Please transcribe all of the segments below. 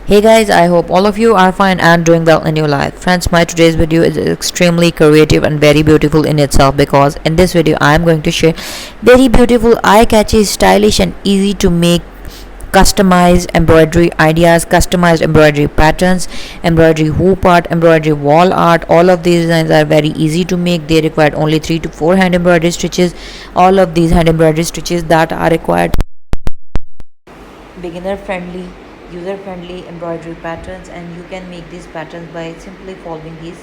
Hey guys, I hope all of you are fine and doing well in your life. Friends, my today's video is extremely creative and very beautiful in itself because in this video I am going to share very beautiful, eye-catchy, stylish and easy to make customized embroidery ideas, customized embroidery patterns, embroidery hoop art, embroidery wall art. All of these designs are very easy to make. They require only 3 to 4 hand embroidery stitches. All of these hand embroidery stitches that are required beginner friendly, user friendly embroidery patterns, and you can make these patterns by simply following these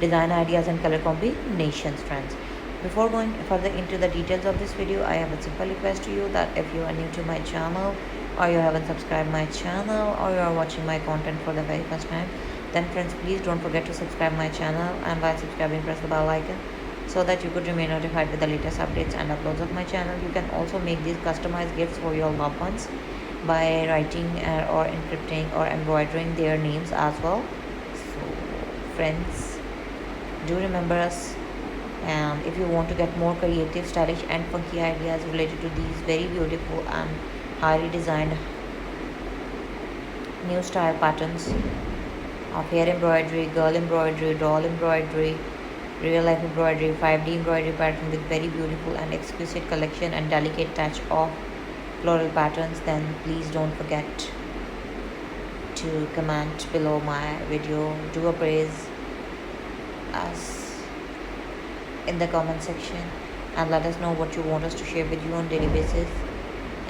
design ideas and color combinations. Friends, before going further into the details of this video, I have a simple request to you that if you are new to my channel, or you haven't subscribed my channel, or you are watching my content for the very first time, then friends, please don't forget to subscribe my channel, and while subscribing press the bell icon so that you could remain notified with the latest updates and uploads of my channel. You can also make these customized gifts for your loved ones by writing or encrypting or embroidering their names as well. So friends, do remember us, and if you want to get more creative, stylish and funky ideas related to these very beautiful and highly designed new style patterns of hair embroidery, girl embroidery, doll embroidery, real life embroidery, 5D embroidery pattern with very beautiful and exquisite collection and delicate touch of floral patterns, then please don't forget to comment below my video. Do appraise us in the comment section and let us know what you want us to share with you on daily basis,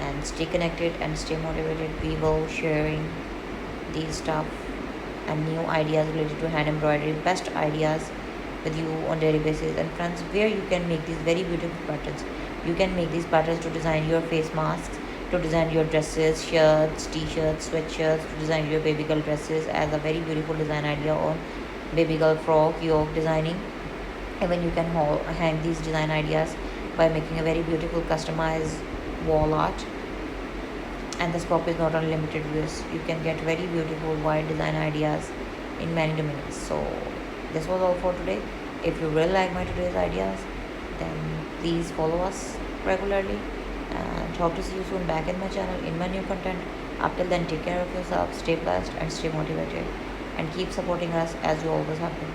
and stay connected and stay motivated. We will sharing these stuff and new ideas related to hand embroidery, best ideas with you on daily basis. And friends, where you can make these very beautiful patterns, you can make these patterns to design your face masks, to design your dresses, shirts, t-shirts, sweatshirts, to design your baby girl dresses as a very beautiful design idea on baby girl frock, yoke designing. Even you can hang these design ideas by making a very beautiful customized wall art. And the scope is not unlimited to this. You can get very beautiful wide design ideas in many domains. So this was all for today. If you really like my today's ideas, then please follow us regularly, and hope to see you soon back in my channel in my new content. Up till then, take care of yourself, stay blessed and stay motivated, and keep supporting us as you always have been.